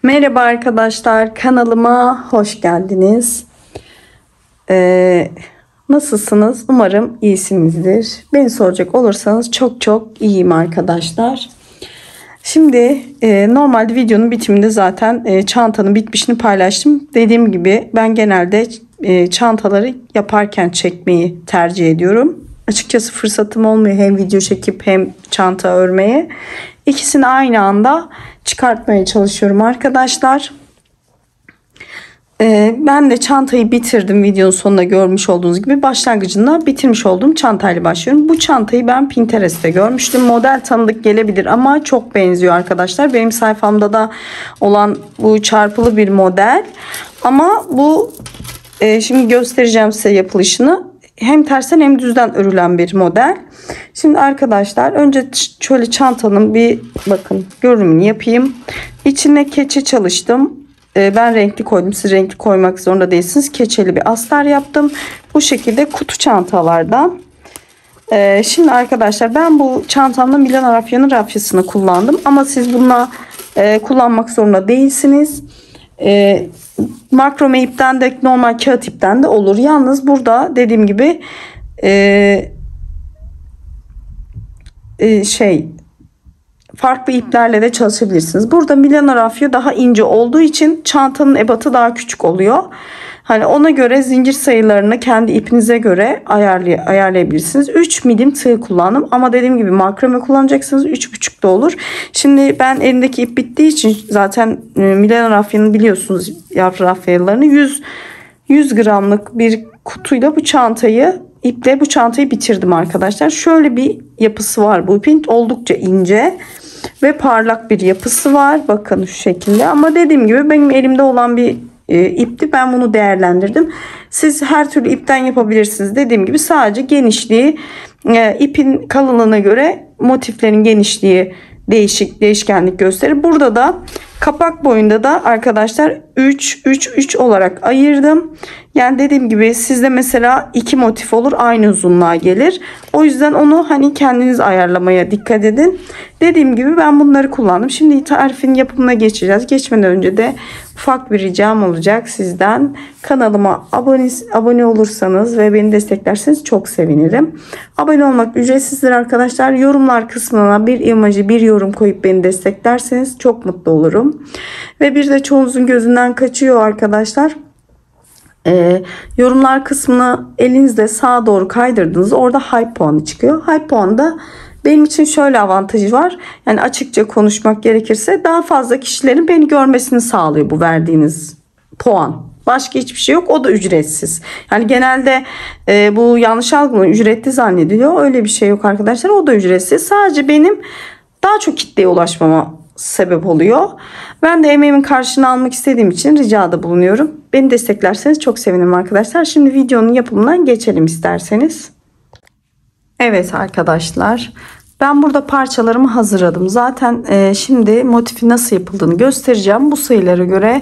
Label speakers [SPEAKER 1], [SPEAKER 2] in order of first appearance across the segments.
[SPEAKER 1] Merhaba arkadaşlar, kanalıma hoş geldiniz. Nasılsınız? Umarım iyisinizdir. Beni soracak olursanız çok iyiyim arkadaşlar. Şimdi normalde videonun bitiminde zaten çantanın bitmişini paylaştım. Dediğim gibi ben genelde çantaları yaparken çekmeyi tercih ediyorum. Açıkçası fırsatım olmuyor hem video çekip hem çanta örmeye. İkisini aynı anda çıkartmaya çalışıyorum arkadaşlar. Ben de çantayı bitirdim. Videonun sonunda görmüş olduğunuz gibi başlangıcında bitirmiş olduğum çantayla başlıyorum. Bu çantayı ben Pinterest'te görmüştüm. Model tanıdık gelebilir ama çok benziyor arkadaşlar. Benim sayfamda da olan bu çarpılı bir model. Ama bu şimdi göstereceğim size yapılışını. Hem tersten hem düzden örülen bir model. Şimdi arkadaşlar önce şöyle çantanın bir bakın görünümünü yapayım. İçine keçe çalıştım. Ben renkli koydum. Siz renkli koymak zorunda değilsiniz. Keçeli bir astar yaptım. Bu şekilde kutu çantalardan. Şimdi arkadaşlar ben bu çantamda Milano Raffia'nın rafyasını kullandım. Ama siz bununla kullanmak zorunda değilsiniz. Makrome ipten de normal kağıt ipten de olur. Yalnız burada dediğim gibi farklı iplerle de çalışabilirsiniz. Burada Milano Raffia daha ince olduğu için çantanın ebatı daha küçük oluyor. Hani ona göre zincir sayılarını kendi ipinize göre ayarlayabilirsiniz. 3 milim tığ kullandım ama dediğim gibi makrame kullanacaksınız. 3,5 da olur. Şimdi ben elimdeki ip bittiği için zaten Milano Raffia'nın biliyorsunuz rafyalarını 100 gramlık bir kutuyla iple bu çantayı bitirdim arkadaşlar. Şöyle bir yapısı var bu ipin. Oldukça ince ve parlak bir yapısı var. Bakın şu şekilde. Ama dediğim gibi benim elimde olan bir ipti. Ben bunu değerlendirdim. Siz her türlü ipten yapabilirsiniz. Dediğim gibi sadece genişliği ipin kalınlığına göre motiflerin genişliği değişkenlik gösterir. Burada da kapak boyunda da arkadaşlar 3 olarak ayırdım. Yani dediğim gibi sizde mesela 2 motif olur, aynı uzunluğa gelir. O yüzden onu hani kendiniz ayarlamaya dikkat edin. Dediğim gibi ben bunları kullandım. Şimdi tarifin yapımına geçeceğiz. Geçmeden önce de ufak bir ricam olacak sizden. Kanalıma abone olursanız ve beni desteklerseniz çok sevinirim. Abone olmak ücretsizdir arkadaşlar. Yorumlar kısmına bir emoji, bir yorum koyup beni desteklerseniz çok mutlu olurum. Ve bir de çoğunuzun gözünden kaçıyor arkadaşlar. Yorumlar kısmını elinizle sağa doğru kaydırdınız. Orada hype puanı çıkıyor. Hype puanı benim için şöyle avantajı var. Yani açıkça konuşmak gerekirse daha fazla kişilerin beni görmesini sağlıyor bu verdiğiniz puan. Başka hiçbir şey yok. O da ücretsiz. Yani genelde bu yanlış algılanıyor. Ücretli zannediliyor. Öyle bir şey yok arkadaşlar. O da ücretsiz. Sadece benim daha çok kitleye ulaşmama sebep oluyor. Ben de emeğimin karşılığını almak istediğim için ricada bulunuyorum. Beni desteklerseniz çok sevinirim arkadaşlar. Şimdi videonun yapımından geçelim isterseniz. Evet arkadaşlar. Ben burada parçalarımı hazırladım. Zaten şimdi motifi nasıl yapıldığını göstereceğim. Bu sayılara göre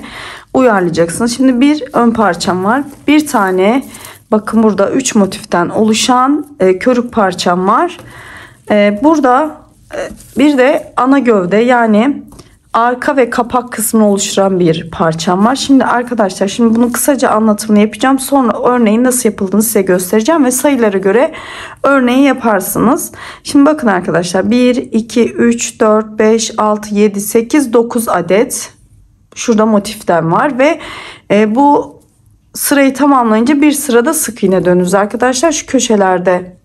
[SPEAKER 1] uyarlayacaksınız. Şimdi bir ön parçam var. Bir tane bakın burada 3 motiften oluşan körük parçam var. Burada bir de ana gövde yani arka ve kapak kısmını oluşturan bir parçam var. Şimdi arkadaşlar bunun kısaca anlatımını yapacağım. Sonra örneğin nasıl yapıldığını size göstereceğim ve sayılara göre örneği yaparsınız. Şimdi bakın arkadaşlar 1, 2, 3, 4, 5, 6, 7, 8, 9 adet şurada motiften var ve bu sırayı tamamlayınca bir sırada sık iğne dönüyoruz arkadaşlar. Şu köşelerde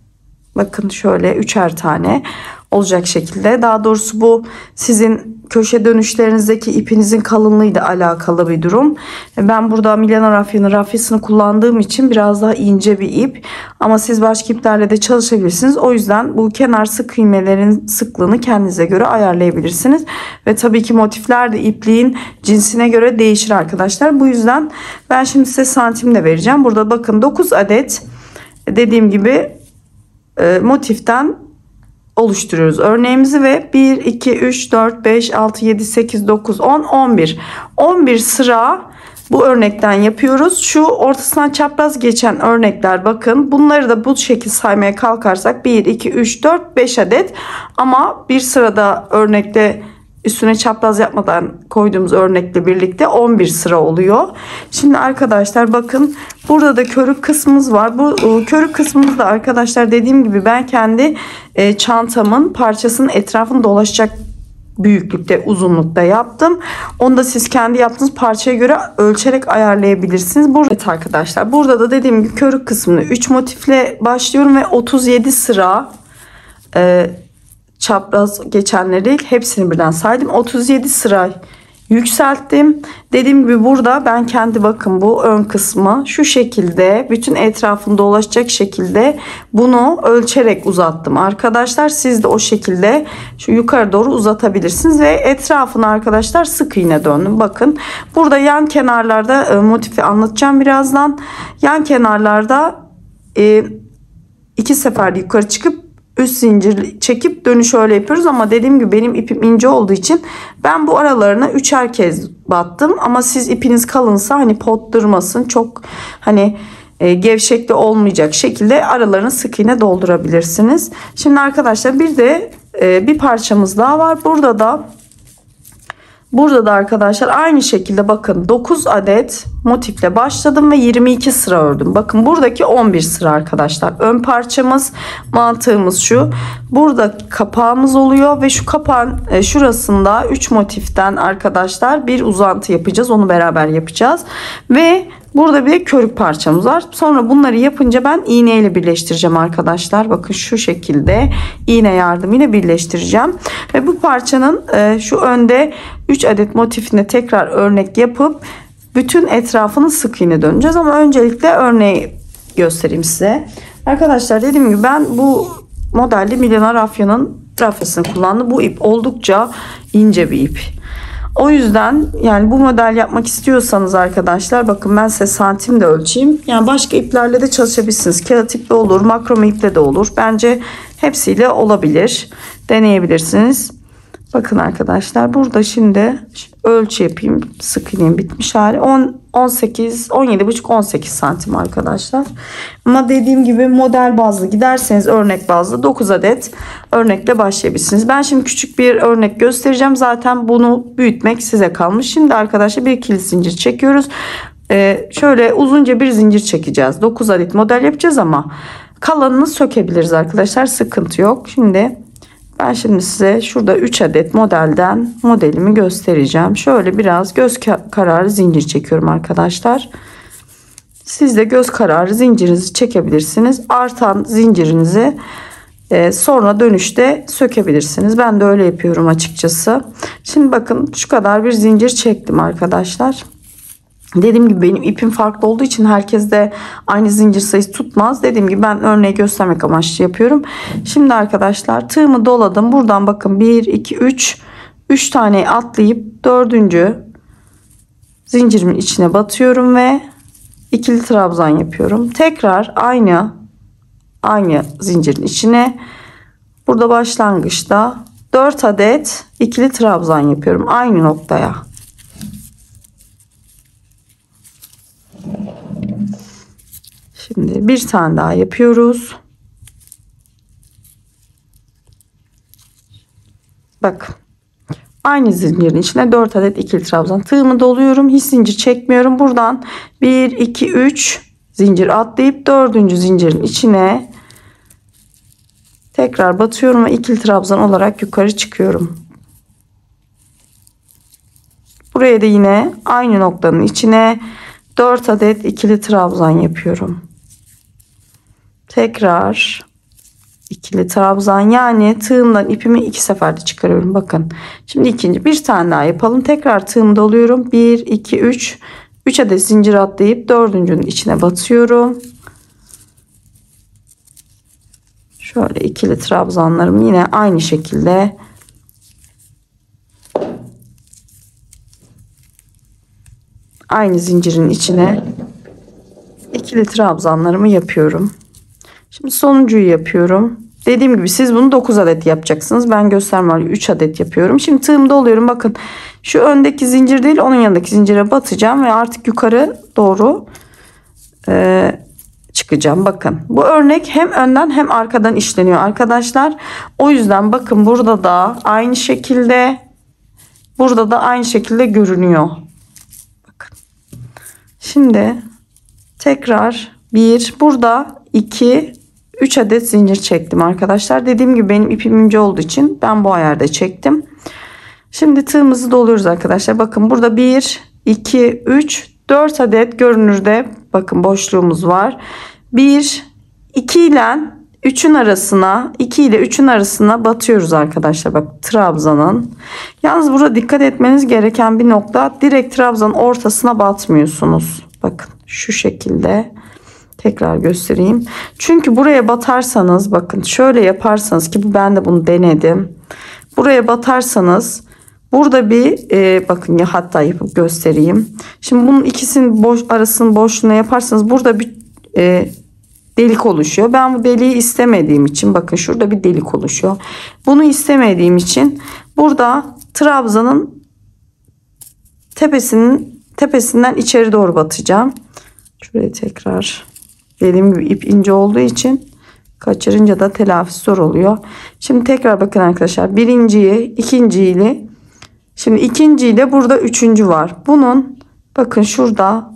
[SPEAKER 1] bakın şöyle 3'er tane olacak şekilde. Daha doğrusu bu sizin köşe dönüşlerinizdeki ipinizin kalınlığıyla alakalı bir durum. Ben burada Milano Raffia'nın rafyasını kullandığım için biraz daha ince bir ip. Ama siz başka iplerle de çalışabilirsiniz. O yüzden bu kenar sık ilmelerin sıklığını kendinize göre ayarlayabilirsiniz. Ve tabii ki motifler de ipliğin cinsine göre değişir arkadaşlar. Bu yüzden ben şimdi size santim de vereceğim. Burada bakın 9 adet dediğim gibi motiften oluşturuyoruz örneğimizi ve 1 2 3 4 5 6 7 8 9 10 11 11 sıra bu örnekten yapıyoruz. Şu ortasından çapraz geçen örnekler bakın bunları da bu şekilde saymaya kalkarsak 1 2 3 4 5 adet ama bir sırada örnekte üstüne çapraz yapmadan koyduğumuz örnekle birlikte 11 sıra oluyor. Şimdi arkadaşlar bakın, burada da körük kısmımız var. Bu körük kısmımız da arkadaşlar dediğim gibi ben kendi çantamın parçasının etrafını dolaşacak büyüklükte, uzunlukta yaptım. Onu da siz kendi yaptığınız parçaya göre ölçerek ayarlayabilirsiniz. Burada evet arkadaşlar, burada da dediğim gibi körük kısmını 3 motifle başlıyorum ve 37 sıra çapraz geçenleri hepsini birden saydım. 37 sıra yükselttim. Dediğim gibi burada ben kendi, bakın bu ön kısmı şu şekilde bütün etrafını dolaşacak şekilde bunu ölçerek uzattım arkadaşlar. Siz de o şekilde şu yukarı doğru uzatabilirsiniz ve etrafını arkadaşlar sık iğne döndüm. Bakın burada yan kenarlarda motifi anlatacağım birazdan. Yan kenarlarda 2 seferde yukarı çıkıp üst zincir çekip dönüş öyle yapıyoruz, ama dediğim gibi benim ipim ince olduğu için ben bu aralarına 3'er kez battım. Ama siz ipiniz kalınsa hani pot durmasın, çok hani gevşekli olmayacak şekilde aralarını sık iğne doldurabilirsiniz. Şimdi arkadaşlar bir de bir parçamız daha var. Burada da arkadaşlar aynı şekilde bakın 9 adet motifle başladım ve 22 sıra ördüm. Bakın buradaki 11 sıra arkadaşlar. Ön parçamız, mantığımız şu. Burada kapağımız oluyor ve şu kapağın şurasında 3 motiften arkadaşlar bir uzantı yapacağız. Onu beraber yapacağız. Ve burada bir de körük parçamız var. Sonra bunları yapınca ben iğneyle birleştireceğim arkadaşlar. Bakın şu şekilde iğne yardımıyla birleştireceğim. Ve bu parçanın şu önde 3 adet motifine tekrar örnek yapıp bütün etrafını sık iğne döneceğiz. Ama öncelikle örneği göstereyim size. Arkadaşlar dediğim gibi ben bu modelde Milena Rafya'nın rafyasını kullandım. Bu ip oldukça ince bir ip. O yüzden yani bu model yapmak istiyorsanız arkadaşlar, bakın ben size santim de ölçeyim. Yani başka iplerle de çalışabilirsiniz. Kağıt iple olur, makrome iple de olur. Bence hepsiyle olabilir. Deneyebilirsiniz. Bakın arkadaşlar burada şimdi ölçü yapayım. Sık iğnenin bitmiş hali 18, 17,5-18 santim arkadaşlar. Ama dediğim gibi model bazlı giderseniz örnek bazlı 9 adet örnekle başlayabilirsiniz. Ben şimdi küçük bir örnek göstereceğim. Zaten bunu büyütmek size kalmış. Şimdi arkadaşlar bir kilit zincir çekiyoruz. Şöyle uzunca bir zincir çekeceğiz. 9 adet model yapacağız ama kalanını sökebiliriz arkadaşlar. Sıkıntı yok. Ben şimdi size şurada 3 adet modelimi göstereceğim. Şöyle biraz göz kararı zincir çekiyorum arkadaşlar. Siz de göz kararı zincirinizi çekebilirsiniz. Artan zincirinizi sonra dönüşte sökebilirsiniz. Ben de öyle yapıyorum açıkçası. Şimdi bakın şu kadar bir zincir çektim arkadaşlar. Dediğim gibi benim ipim farklı olduğu için herkes de aynı zincir sayısı tutmaz. Dediğim gibi ben örneği göstermek amaçlı yapıyorum. Şimdi arkadaşlar tığımı doladım. Buradan bakın 1, 2, 3 tane atlayıp 4. zincirimin içine batıyorum ve ikili trabzan yapıyorum. Tekrar aynı zincirin içine burada başlangıçta 4 adet ikili trabzan yapıyorum aynı noktaya. Şimdi bir tane daha yapıyoruz. Bak. Aynı zincirin içine 4 adet ikili trabzan. Tığımı doluyorum. Hiç zincir çekmiyorum. Buradan 1, 2, 3 zincir atlayıp 4. zincirin içine tekrar batıyorum ve ikili trabzan olarak yukarı çıkıyorum. Buraya da yine aynı noktanın içine 4 adet ikili trabzan yapıyorum. Tekrar ikili trabzan, yani tığımdan ipimi 2 seferde çıkarıyorum. Bakın şimdi bir tane daha yapalım. Tekrar tığımı doluyorum. 1, 2, 3 adet zincir atlayıp 4.'ünün içine batıyorum. Şöyle ikili trabzanlarımı yine aynı şekilde aynı zincirin içine ikili trabzanlarımı yapıyorum. Şimdi sonuncuyu yapıyorum. Dediğim gibi siz bunu 9 adet yapacaksınız. Ben göstermeli 3 adet yapıyorum. Şimdi tığımı doluyorum. Bakın şu öndeki zincir değil, onun yanındaki zincire batacağım ve artık yukarı doğru çıkacağım. Bakın bu örnek hem önden hem arkadan işleniyor arkadaşlar. O yüzden bakın burada da aynı şekilde Burada da aynı şekilde görünüyor. Bakın. Şimdi tekrar burada 2 3 adet zincir çektim arkadaşlar. Dediğim gibi benim ipim ince olduğu için ben bu ayarda çektim. Şimdi tığımızı doluyoruz arkadaşlar. Bakın burada 1 2 3 4 adet görünürde bakın boşluğumuz var. 1 2 ile 3'ün arasına 2 ile 3'ün arasına batıyoruz arkadaşlar. Bak trabzanın. Yalnız burada dikkat etmeniz gereken bir nokta, direkt trabzanın ortasına batmıyorsunuz. Bakın şu şekilde. Tekrar göstereyim. Çünkü buraya batarsanız, bakın şöyle yaparsanız, ki ben de bunu denedim. Buraya batarsanız burada bir bakın ya, hatta yapıp göstereyim. Şimdi bunun ikisinin arasının boşluğuna yaparsanız burada bir delik oluşuyor. Ben bu deliği istemediğim için, bakın şurada bir delik oluşuyor. Bunu istemediğim için burada trabzanın tepesinden içeri doğru batacağım. Şuraya tekrar, dediğim gibi ip ince olduğu için kaçırınca da telafisi zor oluyor. Şimdi tekrar bakın arkadaşlar, birinciyi, ikinciyi, şimdi ikinciyle burada üçüncü var. Bunun bakın şurada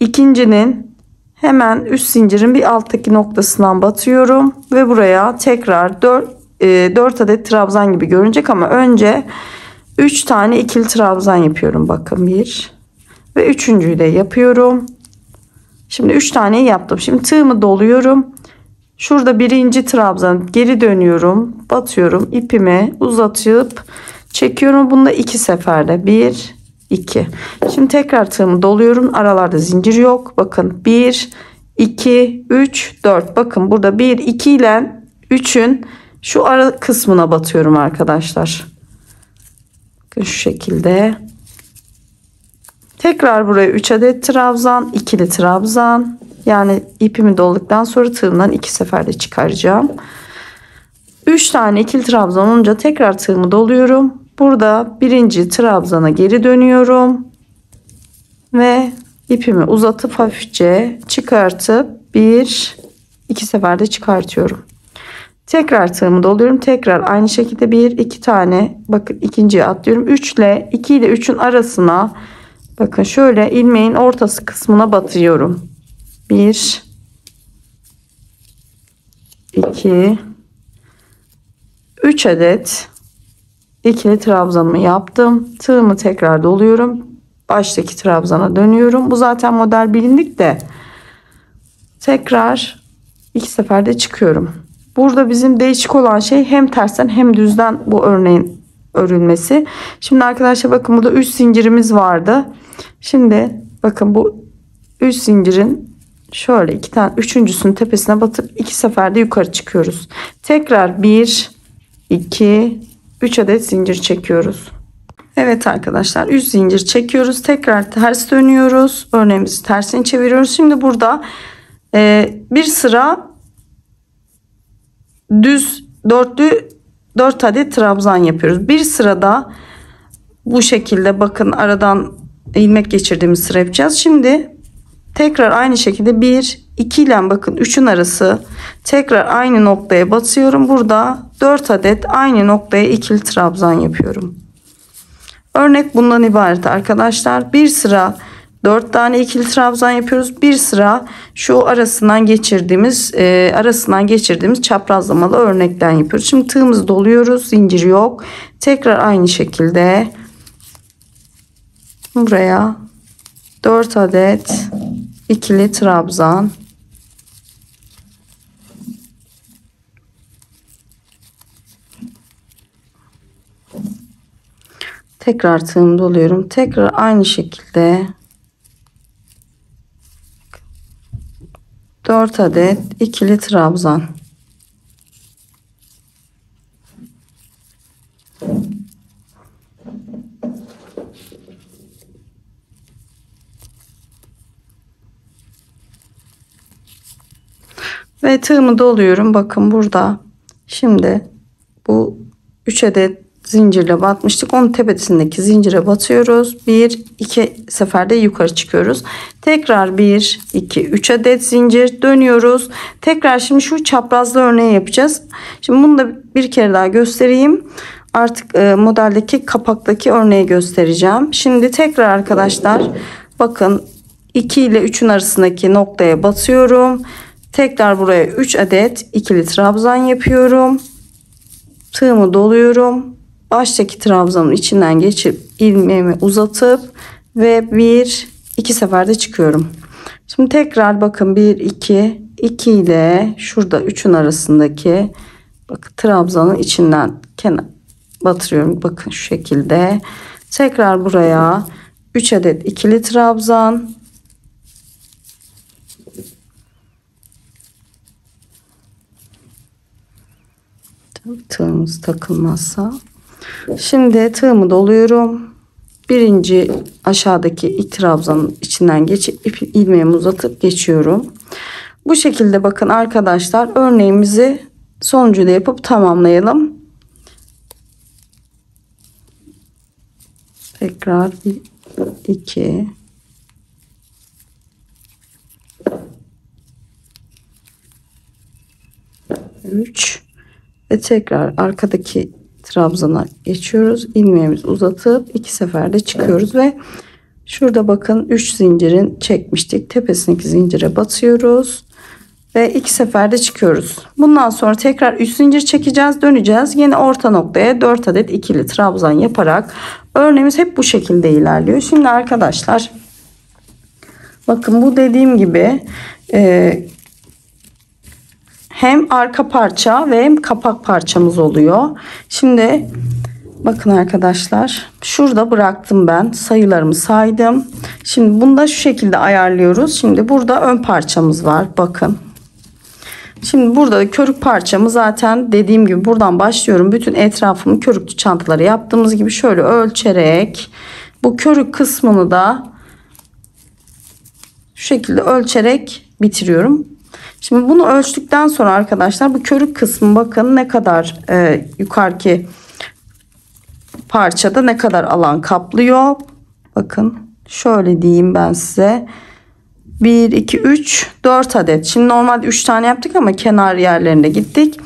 [SPEAKER 1] ikincinin hemen üst zincirin bir alttaki noktasından batıyorum ve buraya tekrar 4 adet trabzan gibi görünecek ama önce 3 tane ikili trabzan yapıyorum. Bakın 1 ve üçüncüyü de yapıyorum. Şimdi 3 tane yaptım. Şimdi tığımı doluyorum. Şurada birinci trabzan geri dönüyorum. Batıyorum. İpimi uzatıp çekiyorum. Bunu da 2 seferde. 1 2. Şimdi tekrar tığımı doluyorum. Aralarda zincir yok. Bakın 1 2 3 4. Bakın burada 1 2 ile 3'ün şu ara kısmına batıyorum arkadaşlar. Bakın şu şekilde. Tekrar buraya 3 adet trabzan, ikili trabzan. Yani ipimi dolduktan sonra tığımdan 2 seferde çıkaracağım. 3 tane ikili trabzan olunca tekrar tığımı doluyorum. Burada birinci trabzana geri dönüyorum. Ve ipimi uzatıp hafifçe çıkartıp 2 seferde çıkartıyorum. Tekrar tığımı doluyorum. Tekrar aynı şekilde 2 tane, bakın ikinciye atlıyorum. 2 ile 3'ün arasına, bakın şöyle ilmeğin ortası kısmına batıyorum. 1 2 3 adet ikili trabzanımı yaptım. Tığımı tekrar doluyorum. Baştaki trabzana dönüyorum. Bu zaten model bilindik de tekrar 2 seferde çıkıyorum. Burada bizim değişik olan şey hem tersten hem düzden bu örneğin örülmesi. Şimdi arkadaşlar bakın burada 3 zincirimiz vardı. Şimdi bakın bu 3 zincirin şöyle 2 tane, üçüncüsünün tepesine batıp 2 seferde yukarı çıkıyoruz. Tekrar 1 2 3 adet zincir çekiyoruz. Evet arkadaşlar, 3 zincir çekiyoruz. Tekrar ters dönüyoruz. Örneğimizi tersini çeviriyoruz. Şimdi burada bir sıra düz dörtlü 4 adet trabzan yapıyoruz. Bir sırada bu şekilde bakın aradan ilmek geçirdiğimiz sıra yapacağız. Şimdi tekrar aynı şekilde 1 2 ile bakın 3'ün arası tekrar aynı noktaya batıyorum. Burada 4 adet aynı noktaya ikili trabzan yapıyorum. Örnek bundan ibaret arkadaşlar. Bir sıra 4 tane ikili trabzan yapıyoruz. Bir sıra şu arasından geçirdiğimiz çaprazlamalı örnekten yapıyoruz. Şimdi tığımızı doluyoruz. Zincir yok. Tekrar aynı şekilde buraya 4 adet ikili trabzan. Tekrar tığımı doluyorum. Tekrar aynı şekilde 4 adet ikili trabzan. Ve tığımı doluyorum. Bakın burada şimdi bu 3 adet zincirle batmıştık. Onun tepesindeki zincire batıyoruz. 1-2 seferde yukarı çıkıyoruz. Tekrar 1-2-3 adet zincir dönüyoruz. Tekrar şimdi şu çaprazlı örneği yapacağız. Şimdi bunu da bir kere daha göstereyim. artık modeldeki kapaktaki örneği göstereceğim. Şimdi tekrar arkadaşlar bakın 2 ile 3'ün arasındaki noktaya batıyorum. Tekrar buraya 3 adet ikili trabzan yapıyorum. Tığımı doluyorum. Baştaki trabzanın içinden geçip ilmeğimi uzatıp ve 2 seferde çıkıyorum. Şimdi tekrar bakın 2 ile şurada 3'ün arasındaki bakın trabzanın içinden batırıyorum. Bakın şu şekilde. Tekrar buraya 3 adet ikili trabzan. Tığımız takılmazsa. Şimdi tığımı doluyorum. Birinci aşağıdaki ilk trabzanın içinden geçip ilmeğimi uzatıp geçiyorum. Bu şekilde bakın arkadaşlar örneğimizi sonuncuda yapıp tamamlayalım. Tekrar 2 3 ve tekrar arkadaki trabzana geçiyoruz. İlmeğimizi uzatıp 2 seferde çıkıyoruz ve şurada bakın 3 zincirin çekmiştik. Tepesindeki zincire batıyoruz ve 2 seferde çıkıyoruz. Bundan sonra tekrar 3 zincir çekeceğiz, döneceğiz. Yine orta noktaya 4 adet ikili trabzan yaparak örneğimiz hep bu şekilde ilerliyor. Şimdi arkadaşlar bakın bu dediğim gibi hem arka parça ve hem kapak parçamız oluyor. Şimdi bakın arkadaşlar şurada bıraktım, ben sayılarımı saydım. Şimdi bunu da şu şekilde ayarlıyoruz. Şimdi burada ön parçamız var bakın. Şimdi burada körük parçamı zaten dediğim gibi buradan başlıyorum. Bütün etrafımı körüklü çantaları yaptığımız gibi şöyle ölçerek bu körük kısmını da şu şekilde ölçerek bitiriyorum. Şimdi bunu ölçtükten sonra arkadaşlar bu körük kısmı bakın ne kadar yukarıki parçada ne kadar alan kaplıyor. Bakın şöyle diyeyim ben size. 1, 2, 3, 4 adet. Şimdi normalde 3 tane yaptık ama kenar yerlerine gittik.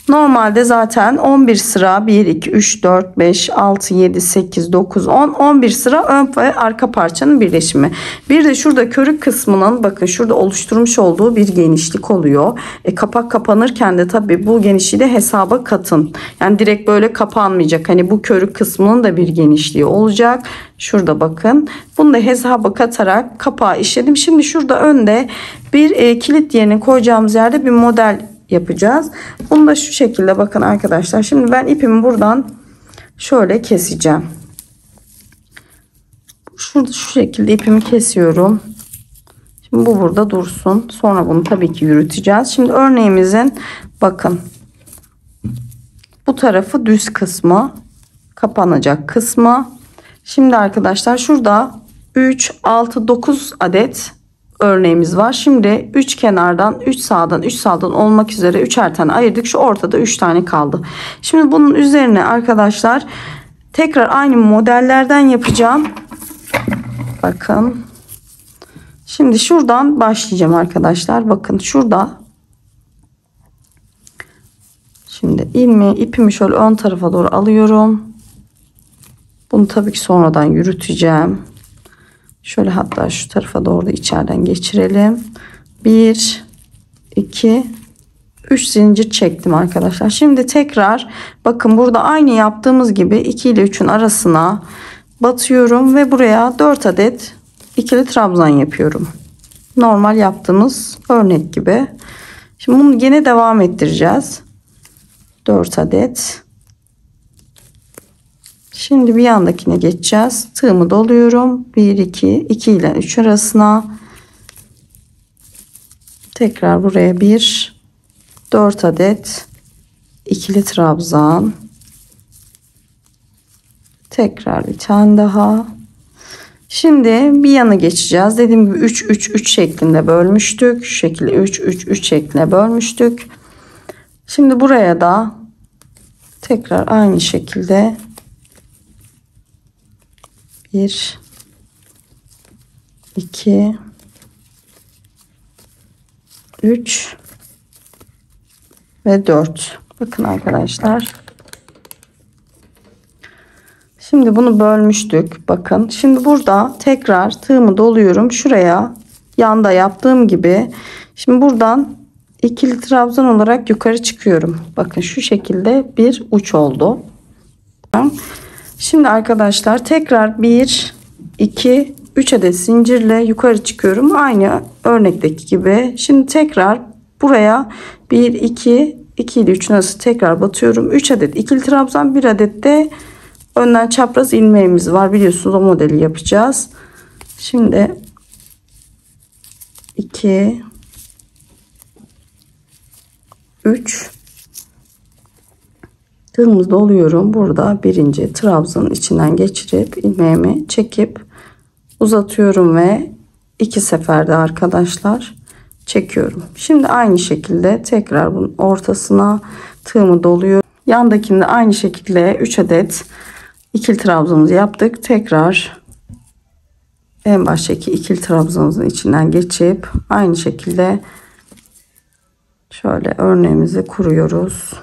[SPEAKER 1] Normalde zaten 11 sıra 1, 2, 3, 4, 5, 6, 7, 8, 9, 10, 11 sıra ön ve arka parçanın birleşimi. Bir de şurada körük kısmının bakın şurada oluşturmuş olduğu bir genişlik oluyor. Kapak kapanırken de tabii bu genişliği de hesaba katın. Yani direkt böyle kapanmayacak. Hani bu körük kısmının da bir genişliği olacak. Şurada bakın. Bunu da hesaba katarak kapağı işledim. Şimdi şurada önde bir kilit yerine koyacağımız yerde bir model yapacağız. Bunu da şu şekilde bakın arkadaşlar. Şimdi ben ipimi buradan şöyle keseceğim. Şurada şu şekilde ipimi kesiyorum. Şimdi bu burada dursun. Sonra bunu tabii ki yürüteceğiz. Şimdi örneğimizin bakın bu tarafı düz kısmı, kapanacak kısmı. Şimdi arkadaşlar şurada 3, 6, 9 adet örneğimiz var. Şimdi 3 kenardan 3 sağdan 3 sağdan olmak üzere 3'er tane ayırdık. Şu ortada 3 tane kaldı. Şimdi bunun üzerine arkadaşlar tekrar aynı modellerden yapacağım. Bakın. Şimdi şuradan başlayacağım arkadaşlar. Bakın şurada. Şimdi ipimi şöyle ön tarafa doğru alıyorum. Bunu tabii ki sonradan yürüteceğim. Şöyle hatta şu tarafa doğru da içeriden geçirelim. 1, 2, 3 zincir çektim arkadaşlar. Şimdi tekrar bakın burada aynı yaptığımız gibi 2 ile 3'ün arasına batıyorum ve buraya 4 adet ikili trabzan yapıyorum. Normal yaptığımız örnek gibi. Şimdi bunu yine devam ettireceğiz. 4 adet. Şimdi bir yandakine geçeceğiz. Tığımı doluyorum. 1, 2 ile 3 arasına. Tekrar buraya 4 adet ikili trabzan. Tekrar bir tane daha. Şimdi bir yana geçeceğiz. Dediğim gibi 3, 3, 3 şeklinde bölmüştük. Şu şekilde 3, 3, 3 şeklinde bölmüştük. Şimdi buraya da tekrar aynı şekilde 1, 2, 3 ve 4. Bakın arkadaşlar. Şimdi bunu bölmüştük. Bakın. Şimdi burada tekrar tığımı doluyorum. Şuraya yanda yaptığım gibi. Şimdi buradan ikili trabzan olarak yukarı çıkıyorum. Bakın şu şekilde bir uç oldu. Şimdi arkadaşlar tekrar 1, 2, 3 adet zincirle yukarı çıkıyorum. Aynı örnekteki gibi. Şimdi tekrar buraya 1, 2, 2 ile 3 nasıl tekrar batıyorum. 3 adet ikili trabzan, 1 adet de önden çapraz ilmeğimiz var. Biliyorsunuz o modeli yapacağız. Şimdi 2, 3 tığımı doluyorum. Burada birinci trabzanın içinden geçirip ilmeğimi çekip uzatıyorum ve 2 seferde arkadaşlar çekiyorum. Şimdi aynı şekilde tekrar bunun ortasına tığımı doluyorum. Yandakinde aynı şekilde 3 adet ikili trabzanımızı yaptık. Tekrar en baştaki ikili trabzanımızın içinden geçip aynı şekilde şöyle örneğimizi kuruyoruz.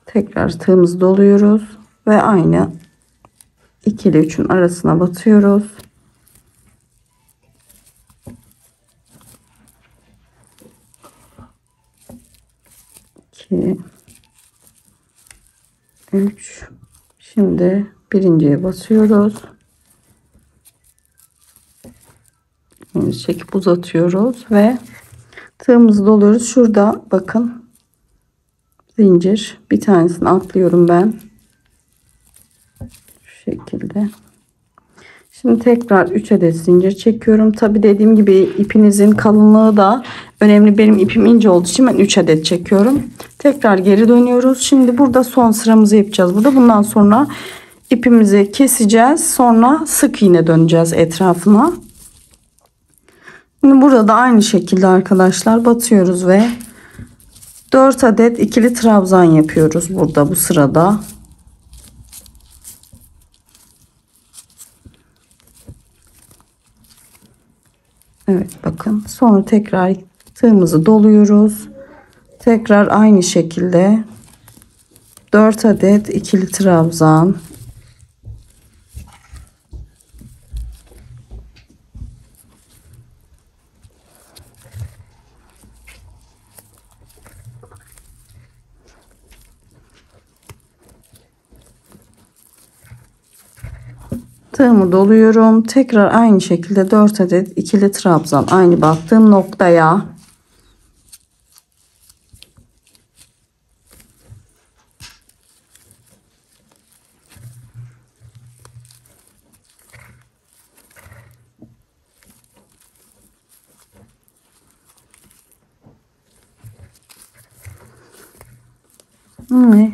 [SPEAKER 1] Tekrar tığımızı doluyoruz ve aynı 2 ile 3'ün arasına batıyoruz. İki, 3. Şimdi birinciye basıyoruz. Çekip uzatıyoruz ve tığımızı doluyoruz. Şurada bakın zincir, bir tanesini atlıyorum ben şu şekilde. Şimdi tekrar 3 adet zincir çekiyorum. Tabi dediğim gibi ipinizin kalınlığı da önemli. Benim ipim ince olduğu için ben 3 adet çekiyorum. Tekrar geri dönüyoruz. Şimdi burada son sıramızı yapacağız. Bundan sonra ipimizi keseceğiz. Sonra sık iğne döneceğiz etrafına. Şimdi burada da aynı şekilde arkadaşlar batıyoruz ve 4 adet ikili trabzan yapıyoruz burada bu sırada. Evet bakın. Sonra tekrar tığımızı doluyoruz. Tekrar aynı şekilde 4 adet ikili trabzan. Tığımı doluyorum. Tekrar aynı şekilde 4 adet ikili trabzan aynı battığım noktaya. Ve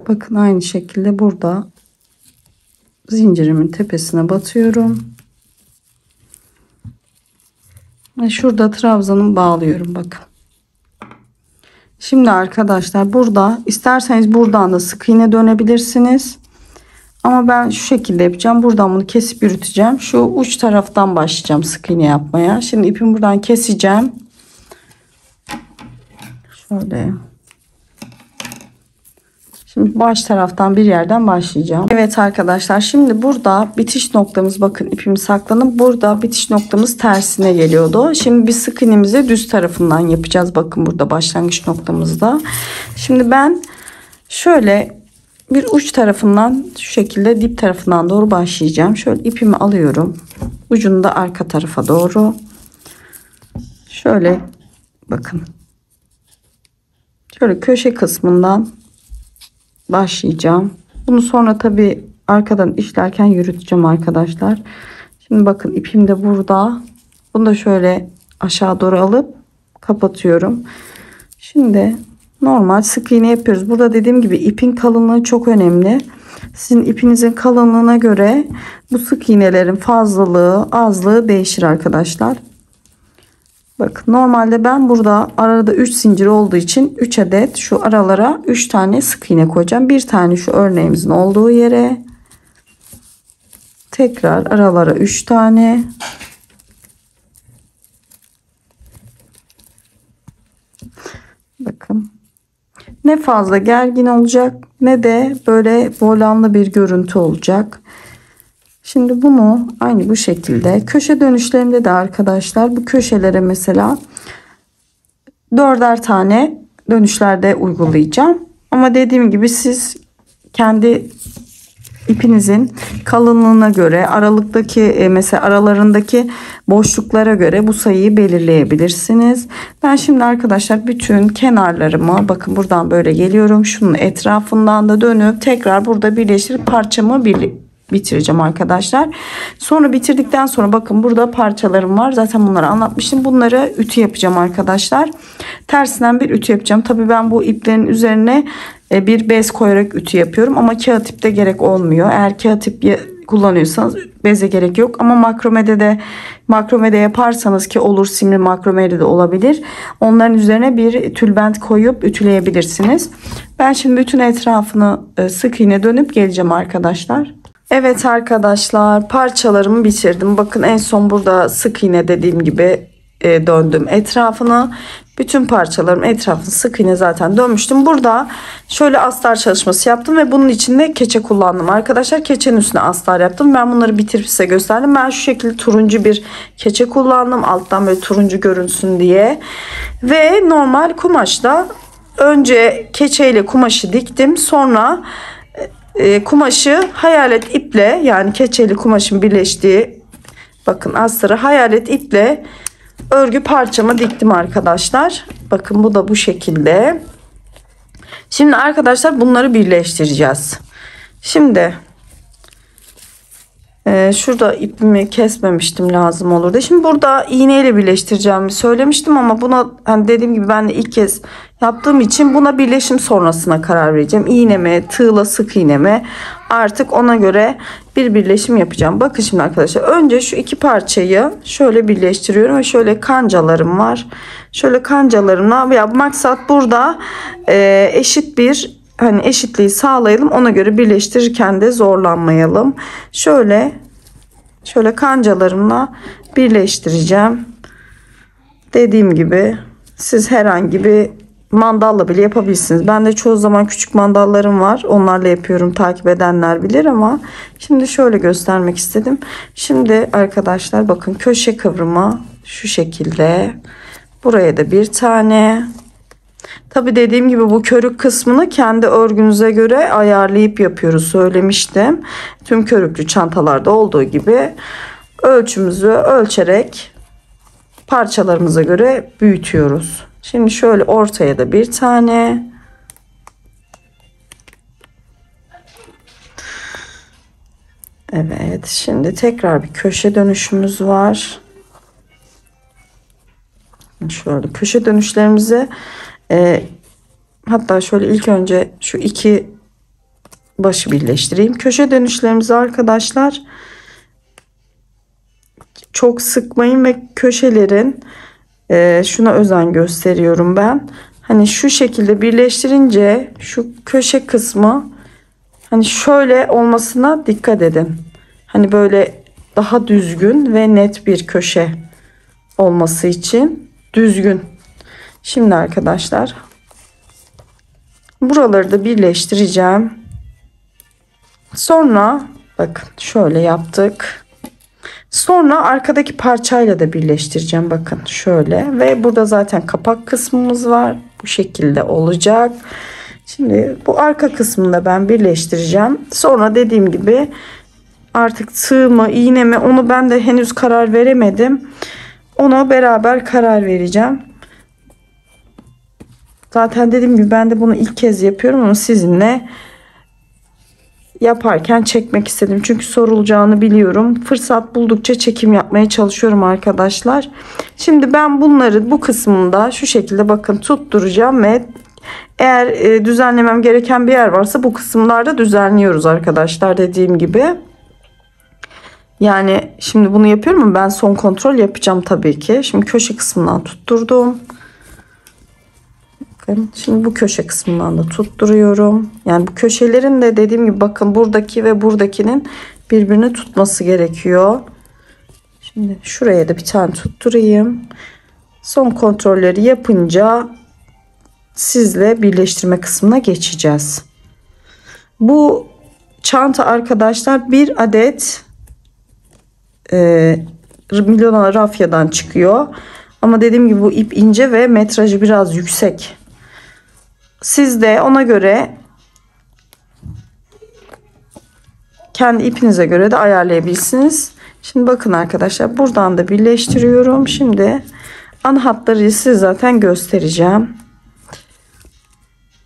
[SPEAKER 1] bakın aynı şekilde burada zincirimin tepesine batıyorum. Ve şurada trabzanımı bağlıyorum bakın. Şimdi arkadaşlar burada isterseniz buradan da sık iğne dönebilirsiniz. Ama ben şu şekilde yapacağım. Buradan bunu kesip yürüteceğim. Şu uç taraftan başlayacağım sık iğne yapmaya. Şimdi ipimi buradan keseceğim. Şöyle. Şimdi baş taraftan bir yerden başlayacağım. Evet arkadaşlar, şimdi burada bitiş noktamız, bakın ipimi sakladım. Burada bitiş noktamız tersine geliyordu. Şimdi bir sık iğnemizi düz tarafından yapacağız. Bakın burada başlangıç noktamızda. Şimdi ben şöyle bir uç tarafından şu şekilde dip tarafından doğru başlayacağım. Şöyle ipimi alıyorum. Ucunu da arka tarafa doğru. Şöyle bakın. Şöyle köşe kısmından başlayacağım. Bunu sonra tabi arkadan işlerken yürüteceğim arkadaşlar. Şimdi bakın ipim de burada. Bunu da şöyle aşağı doğru alıp kapatıyorum. Şimdi normal sık iğne yapıyoruz. Burada dediğim gibi ipin kalınlığı çok önemli. Sizin ipinizin kalınlığına göre bu sık iğnelerin fazlalığı azlığı değişir arkadaşlar. Bakın normalde ben burada arada 3 zincir olduğu için 3 adet şu aralara 3 tane sık iğne koyacağım. Bir tane şu örneğimizin olduğu yere. Tekrar aralara 3 tane. Bakın Ne fazla gergin olacak ne de böyle volanlı bir görüntü olacak. Şimdi bunu aynı bu şekilde köşe dönüşlerimde de arkadaşlar bu köşelere mesela 4'er tane dönüşlerde uygulayacağım. Ama dediğim gibi siz kendi ipinizin kalınlığına göre aralıktaki mesela aralarındaki boşluklara göre bu sayıyı belirleyebilirsiniz. Ben şimdi arkadaşlar bütün kenarlarımı bakın buradan böyle geliyorum. Şunun etrafından da dönüp tekrar burada birleştirip parçamı bitireceğim arkadaşlar. Sonra bitirdikten sonra bakın burada parçalarım var. Zaten bunları anlatmıştım. Bunları ütü yapacağım arkadaşlar. Tersinden bir ütü yapacağım. Tabii ben bu iplerin üzerine bir bez koyarak ütü yapıyorum. Ama kağıt ipte gerek olmuyor. Eğer kağıt ip kullanıyorsanız beze gerek yok. Ama makromede yaparsanız ki olur, simli makromede de olabilir. Onların üzerine bir tülbent koyup ütüleyebilirsiniz. Ben şimdi bütün etrafını sık iğne dönüp geleceğim arkadaşlar. Evet arkadaşlar parçalarımı bitirdim. Bakın en son burada sık iğne dediğim gibi döndüm etrafını. Bütün parçalarım etrafını sık iğne zaten dönmüştüm. Burada şöyle astar çalışması yaptım ve bunun içinde keçe kullandım arkadaşlar. Keçenin üstüne astar yaptım. Ben bunları bitirip size gösterdim. Ben şu şekilde turuncu bir keçe kullandım. Alttan böyle turuncu görünsün diye. Ve normal kumaşla önce keçeyle kumaşı diktim. Sonra kumaşı hayalet iple yani keçeli kumaşın birleştiği bakın astarı hayalet iple örgü parçamı diktim arkadaşlar. Bakın bu da bu şekilde. Şimdi arkadaşlar bunları birleştireceğiz. Şimdi şurada ipimi kesmemiştim lazım olurdu. Şimdi burada iğneyle birleştireceğimi söylemiştim ama buna hani dediğim gibi ben de ilk kez yaptığım için buna birleşim sonrasına karar vereceğim. İğne mi, tığla sık iğne mi? Artık ona göre bir birleşim yapacağım. Bakın şimdi arkadaşlar önce şu iki parçayı şöyle birleştiriyorum ve şöyle kancalarım var. Şöyle kancalarımla ya maksat burada eşit bir hani eşitliği sağlayalım. Ona göre birleştirirken de zorlanmayalım. Şöyle kancalarımla birleştireceğim. Dediğim gibi siz herhangi bir mandalla bile yapabilirsiniz. Ben de çoğu zaman küçük mandallarım var. Onlarla yapıyorum. Takip edenler bilir ama şimdi şöyle göstermek istedim. Şimdi arkadaşlar bakın köşe kıvrımı şu şekilde. Buraya da bir tane. Tabi dediğim gibi bu körük kısmını kendi örgünüze göre ayarlayıp yapıyoruz söylemiştim. Tüm körüklü çantalarda olduğu gibi ölçümüzü ölçerek parçalarımıza göre büyütüyoruz. Şimdi şöyle ortaya da bir tane. Evet şimdi tekrar bir köşe dönüşümüz var. Şöyle köşe dönüşlerimizi hatta şöyle ilk önce şu iki başı birleştireyim. Köşe dönüşlerimizi arkadaşlar çok sıkmayın ve köşelerin şuna özen gösteriyorum ben. Hani şu şekilde birleştirince şu köşe kısmı hani şöyle olmasına dikkat edin. Hani böyle daha düzgün ve net bir köşe olması için düzgün. Şimdi arkadaşlar buraları da birleştireceğim. Sonra bakın şöyle yaptık. Sonra arkadaki parçayla da birleştireceğim. Bakın şöyle ve burada zaten kapak kısmımız var. Bu şekilde olacak. Şimdi bu arka kısmını da ben birleştireceğim. Sonra dediğim gibi artık tığ mı iğne mi onu ben de henüz karar veremedim. Ona beraber karar vereceğim. Zaten dediğim gibi ben de bunu ilk kez yapıyorum ama sizinle yaparken çekmek istedim. Çünkü sorulacağını biliyorum. Fırsat buldukça çekim yapmaya çalışıyorum arkadaşlar. Şimdi ben bunları bu kısmında şu şekilde bakın tutturacağım ve eğer düzenlemem gereken bir yer varsa bu kısımlarda düzenliyoruz arkadaşlar dediğim gibi. Yani şimdi bunu yapıyorum ama ben son kontrol yapacağım tabii ki. Şimdi köşe kısmından tutturdum. Bakın şimdi bu köşe kısmından da tutturuyorum. Yani bu köşelerin de dediğim gibi bakın buradaki ve buradakinin birbirini tutması gerekiyor. Şimdi şuraya da bir tane tutturayım. Son kontrolleri yapınca sizle birleştirme kısmına geçeceğiz. Bu çanta arkadaşlar bir adet Milona rafyadan çıkıyor. Ama dediğim gibi bu ip ince ve metrajı biraz yüksek. Siz de ona göre kendi ipinize göre de ayarlayabilirsiniz. Şimdi bakın arkadaşlar, buradan da birleştiriyorum. Şimdi ana hatları size zaten göstereceğim.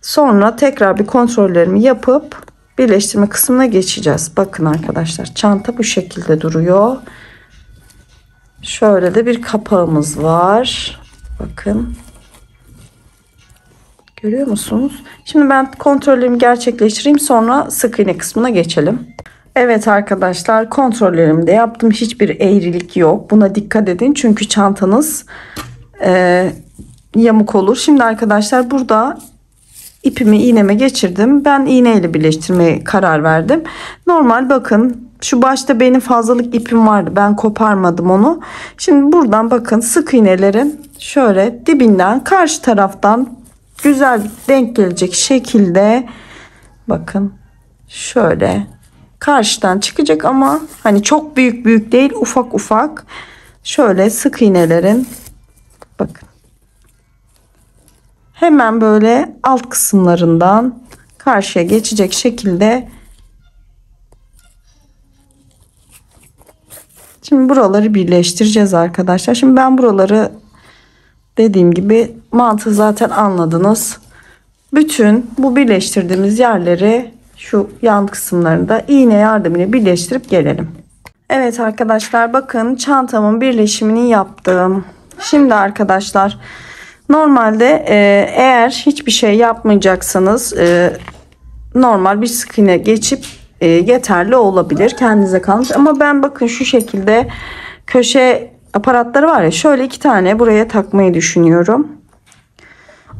[SPEAKER 1] Sonra tekrar bir kontrollerimi yapıp birleştirme kısmına geçeceğiz. Bakın arkadaşlar, çanta bu şekilde duruyor. Şöyle de bir kapağımız var. Bakın. Görüyor musunuz? Şimdi ben kontrollerimi gerçekleştireyim, sonra sık iğne kısmına geçelim. Evet arkadaşlar, kontrollerimi de yaptım. Hiçbir eğrilik yok. Buna dikkat edin çünkü çantanız yamuk olur. Şimdi arkadaşlar burada ipimi iğneme geçirdim. Ben iğneyle birleştirmeye karar verdim. Normal bakın, şu başta benim fazlalık ipim vardı. Ben koparmadım onu. Şimdi buradan bakın, sık iğnelerin şöyle dibinden karşı taraftan güzel denk gelecek şekilde bakın şöyle karşıdan çıkacak ama hani çok büyük değil, ufak ufak şöyle sık iğnelerin bakın hemen böyle alt kısımlarından karşıya geçecek şekilde. Şimdi buraları birleştireceğiz arkadaşlar. Şimdi ben buraları, dediğim gibi, mantığı zaten anladınız. Bütün bu birleştirdiğimiz yerleri şu yan kısımlarında iğne yardımıyla birleştirip gelelim. Evet arkadaşlar, bakın çantamın birleşimini yaptım. Şimdi arkadaşlar, normalde eğer hiçbir şey yapmayacaksanız normal bir sık iğne geçip yeterli olabilir. Kendinize kalmış. Ama ben bakın şu şekilde köşe aparatları var ya, şöyle 2 tane buraya takmayı düşünüyorum.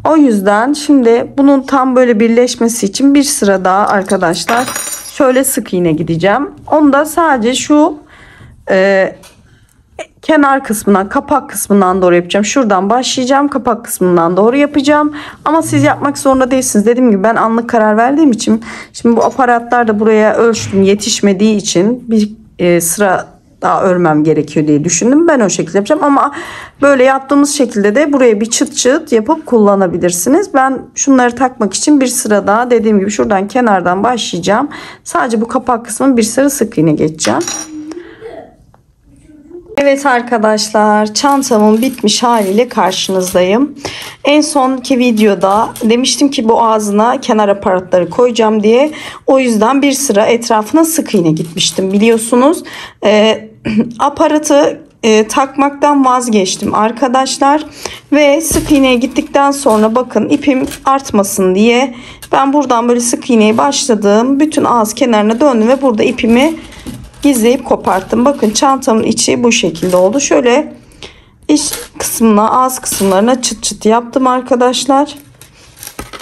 [SPEAKER 1] O yüzden şimdi bunun tam böyle birleşmesi için bir sıra daha arkadaşlar şöyle sık iğne gideceğim. Onu da sadece şu kenar kısmından, kapak kısmından doğru yapacağım. Şuradan başlayacağım, kapak kısmından doğru yapacağım. Ama siz yapmak zorunda değilsiniz. Dediğim gibi ben anlık karar verdiğim için, şimdi bu aparatlar da buraya ölçtüm, yetişmediği için bir sıra daha örmem gerekiyor diye düşündüm. Ben o şekilde yapacağım ama böyle yaptığımız şekilde de buraya bir çıt çıt yapıp kullanabilirsiniz. Ben şunları takmak için bir sıra daha, dediğim gibi şuradan kenardan başlayacağım. Sadece bu kapak kısmını bir sıra sık iğne geçeceğim. Evet arkadaşlar, çantamın bitmiş haliyle karşınızdayım. En sonki videoda demiştim ki bu ağzına kenar aparatları koyacağım diye. O yüzden bir sıra etrafına sık iğne gitmiştim, biliyorsunuz. Aparatı takmaktan vazgeçtim arkadaşlar. Ve sık iğneye gittikten sonra bakın, ipim artmasın diye ben buradan böyle sık iğneye başladım. Bütün ağız kenarına döndüm ve burada ipimi gizleyip koparttım. Bakın çantamın içi bu şekilde oldu. Şöyle iç kısmına, ağız kısımlarına çıt çıt yaptım arkadaşlar.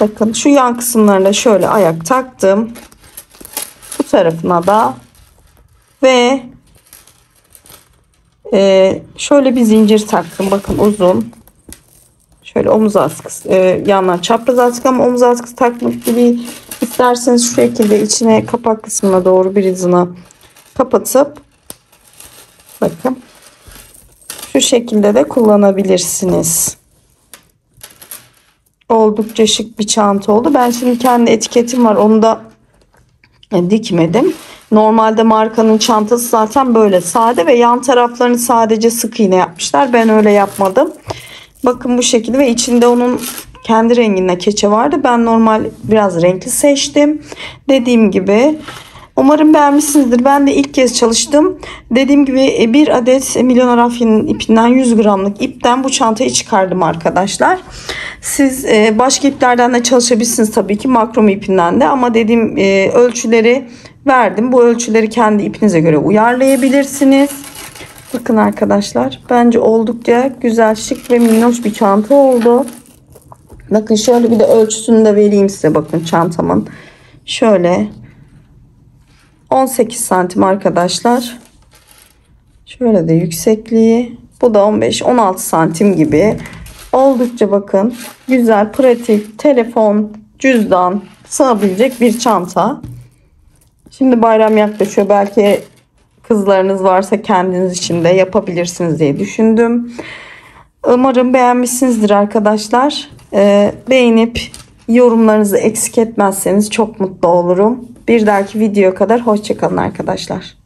[SPEAKER 1] Bakın şu yan kısımlarına şöyle ayak taktım. Bu tarafına da ve şöyle bir zincir taktım. Bakın uzun. Şöyle omuz askısı, yanlar çapraz askı ama omuz askısı takmak gibi isterseniz şu şekilde içine, kapak kısmına doğru bir izine kapatıp bakın şu şekilde de kullanabilirsiniz. Oldukça şık bir çanta oldu. Ben şimdi kendi etiketim var, onu da dikmedim. Normalde markanın çantası zaten böyle sade ve yan taraflarını sadece sık iğne yapmışlar. Ben öyle yapmadım. Bakın bu şekilde ve içinde onun kendi renginde keçe vardı. Ben normal biraz renkli seçtim. Dediğim gibi umarım beğenmişsinizdir. Ben de ilk kez çalıştım. Dediğim gibi bir adet Milona rafyanın ipinden 100 gramlık ipten bu çantayı çıkardım arkadaşlar. Siz başka iplerden de çalışabilirsiniz tabii ki, makrom ipinden de, ama dediğim ölçüleri verdim. Bu ölçüleri kendi ipinize göre uyarlayabilirsiniz. Bakın arkadaşlar, bence oldukça güzel, şık ve minnoş bir çanta oldu. Bakın şöyle bir de ölçüsünü de vereyim size. Bakın çantamın şöyle 18 santim arkadaşlar. Şöyle de yüksekliği. Bu da 15-16 santim gibi. Oldukça bakın güzel, pratik, telefon, cüzdan sığabilecek bir çanta. Şimdi bayram yaklaşıyor. Belki kızlarınız varsa kendiniz için de yapabilirsiniz diye düşündüm. Umarım beğenmişsinizdir arkadaşlar. Beğenip yorumlarınızı eksik etmezseniz çok mutlu olurum. Bir dahaki videoya kadar hoşça kalın arkadaşlar.